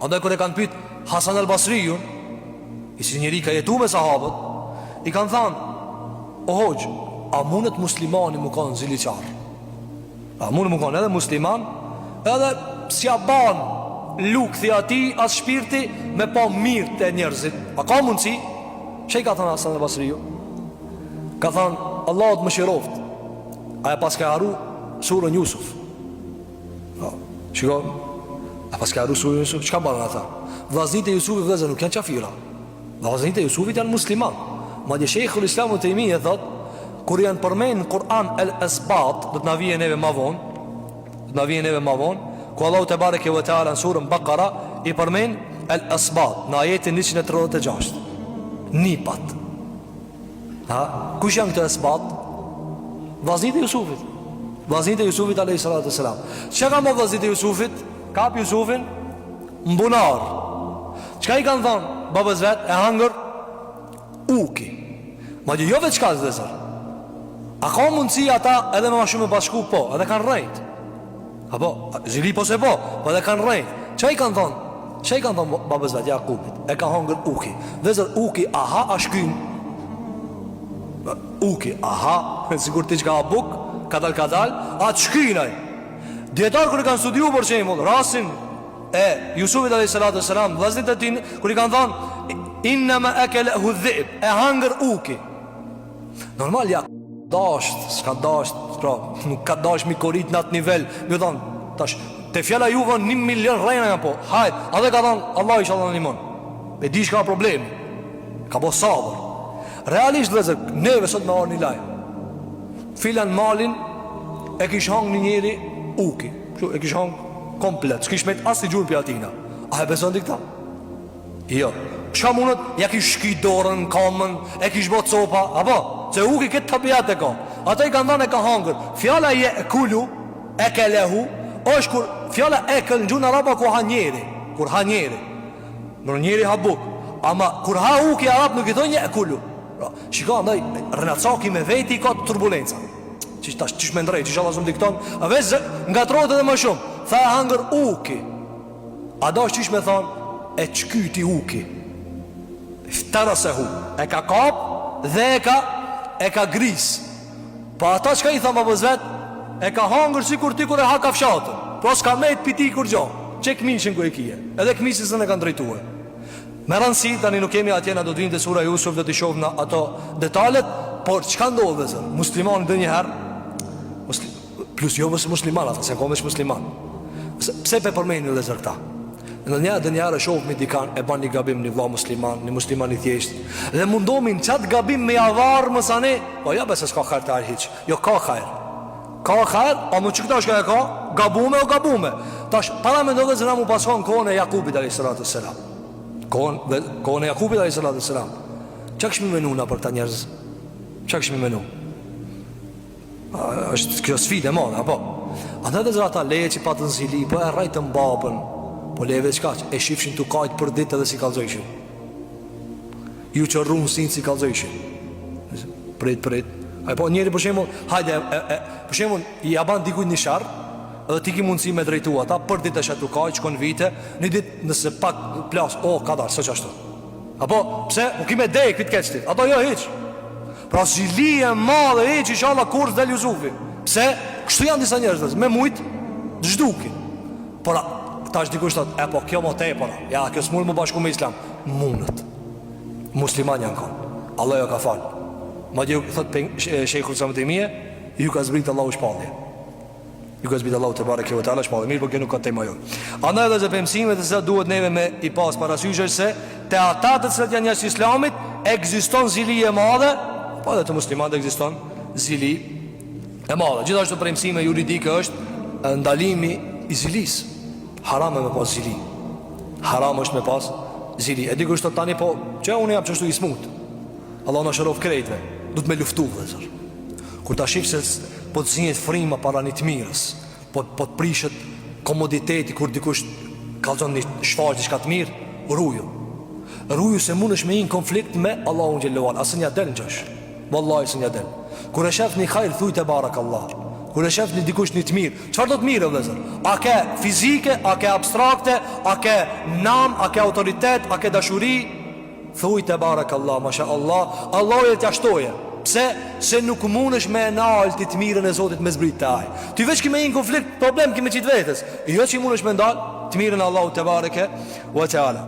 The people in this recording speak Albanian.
Andaj kër e kanë pyet Hasan al-Basriun, i si njeri ka jetu me sahabët, i kanë thanë: o hoxh, a mundet muslimani më kanë ziliqar? A mundet më kanë edhe musliman, edhe s'ja ban lukthi ati as shpirti me pa mirë të njerëzit? A ka mundësi? Që i ka thënë Hasan al-Basriu? Ka thënë: Allahut më shiroft, a e pas ka haru surën Jusuf? Shiko, a pas ka haru surën Jusuf? Qka banë ata? Vllaznit e Jusufit vëllezër nuk janë qafira. Vllaznit e Jusufit janë musliman. Madje Sheikhul Islam Ibn Taymija thot, kur janë përmend në Kur'an el-Isbat, do të na vijë neve më vonë, do të na vijë neve më vonë, ku Allahu te bareke ve teala në surën Baqara i përmend el-Isbat në ajetin 136. Nipat. Ha, kush janë këto Isbat? Vllaznit e Jusufit. Vllaznit e Jusufit alayhi salatu wasalam. Çka kanë vllaznit e Jusufit? Kap Jusufin mbunar. Çka i kanë thonë babës vet? E hangër uki. Ma gjë jo veç ka zëzër. A ka mundësi ata edhe me ma shumë e bashku? Po, edhe kanë rejt. Apo, zili po se po edhe kanë rejt. Qa i kanë thonë? Qa i kanë thonë babës vet Jakubit? E ka hangër uki. Vezër uki, aha, a shkyn. Uki, aha, sigur ti që ka buk, kadal, a të shkynaj. Djetarë kërë kanë studiu për qemull rasin e Jusufit a.s. Vllaznit e tin, kër i kanë thonë: innama akalahu dhi'b, e hangër uki. Normal ja dasht, s'ka dasht, pra, nuk ka dasht mi korit në atë nivel. Mi thonë, tash, te fjalla juve 1 milion rejna nga po, hajt, adhe ka thonë, Allah isha dhe në limon. E di shka problemi, ka po sabër. Realisht vëzër, neve sot me arë një laj. Filan malin, e kish hangë një njeri uki, e kish hangë komplet, s'kish met as një gjurë për atina. A e beson t'i këta? Jo. Qa mundët, ja kish shki dorën, kamën, e kish bot copa, apo? Se uki këtë tabiat e ka. Ata i kanë dhanë e ka hangër. Fjala je e kullu, e ke lehu, është kur fjala e këll në gjunë në araba ku ha njeri. Kur ha njeri. Nër njeri ha buk. Ama kur ha uki arab nuk i thonjë e kullu. Shika, ndaj, Renacaki me veti i ka turbulenca. Qish me ndrej, qish Allah zëm dikton. A vezë nga trojët edhe më shumë. Tha e hangër uki. A da është qish me thonë, e qkyti uki. Ftara se hu. E ka kap dhe e ka gris. Pa ata qka i tha më bëzvet, e ka hangër si kur ti kur e ha kafshatën. Pro s'ka mejt piti kur gjo. Që këmishin ku e kije. Edhe këmishin e kanë drejtue. Me rëndësi, tani nuk kemi atjena, do të vinë të sura Jusuf, do të shohim në ato detalet. Por qka ndodhe dhe zërë? Muslimani dhe njëherë, plus jo mësë musliman ata, se në komesh musliman. Pse pe përmeni dhe zërë këta? Në njëherë dhe njëherë shohim një dikan, e ban një gabim një vla musliman, një musliman i thjesht, dhe mundomin qatë gabim me javarë mësane. Po ja bese s'ka kajrë të arë hiq. Jo, ka kajrë. Ka kajrë, a më që këta shka e ka? Gabume o gabume. Tash, para me ndodhe zëra mu pason kohën e Jakubit a.s. Kohën e Jakubit a.s. Qa këshmi menu na për ta njerëz? Qa këshmi menu? është kjo sfide madhe, apo? Andaj dhe zëra ta leje që patë në zili, po e rajtë në babën, po leve qka që e shifshin të kajtë për ditë edhe si kalzojshin. Ju që rrunë sinë si kalzojshin. Prit. A po njeri për shemull, hajde, për shemull, i aban dikujt një sharë, edhe ti ki mundësi me drejtu ata, për ditë e shetu kajtë, qkon vite, një ditë nëse pak plas, ka darë, së qashtu. Apo, pse, u kime dejë këtë keçtit, ato jo hiqë. Pra zili e madhe e që isha Allah kurës dhe Jusufi. Pse? Kështu janë disa njerëz, me mujtë zhduki. Pora, ta është dikush thot, po kjo më te, pora, ja, kjo s'mull më bashku me Islam. Mundët. Musliman janë kanë. Allah jo ka falë. Ma dje thot Sheikhul Islam Ibn Taymija, ju ka zbritë Allahu shpallje. Ju ka zbritë Allahu te bareke ve teala shpallje. Mirë, por kjo nuk ka tema jonë. Andaj edhe zëpëmsime të se duhet neve me i pas parasysh se te ata të cilët janë njerëz Islamit ekziston zili e madhe. Po edhe të musliman dhe egziston zili e madhe. Gjithashtu premësime juridike është ndalimi i zilis. Haram e me pas zili. Haram është me pas zili. E diku është të tani, po që unë jam qështu i smut. Allah në shërov krejtve. Du të me luftu dhe zër. Kur ta shifë se po të zinjet frima para një të mirës, po të prishet komoditeti, kur dikush kalzon një shfaq një shka të mirë, rruju se mund është me i në konflikt me Allah unë gjelluar. Asë një del në gjësh. Wallahi së një del. Kur e shef një kajrë, thuj të barak Allah. Kur e shef një dikush një të mirë, çfarë do të mirë vëllezër? A ke fizike, a ke abstrakte, a ke nam, a ke autoritet, a ke dashuri? Thuaj te barakallah, mashallah, Allah e t'ja shtoje. Pse? Se nuk mundesh me nal ti të mirën e Zotit me zbrit të aj. Ti veç ki me një konflikt, problem ki me qitë vetës. Jo që mundesh me ndal të mirën e Allahu te bareke wa taala.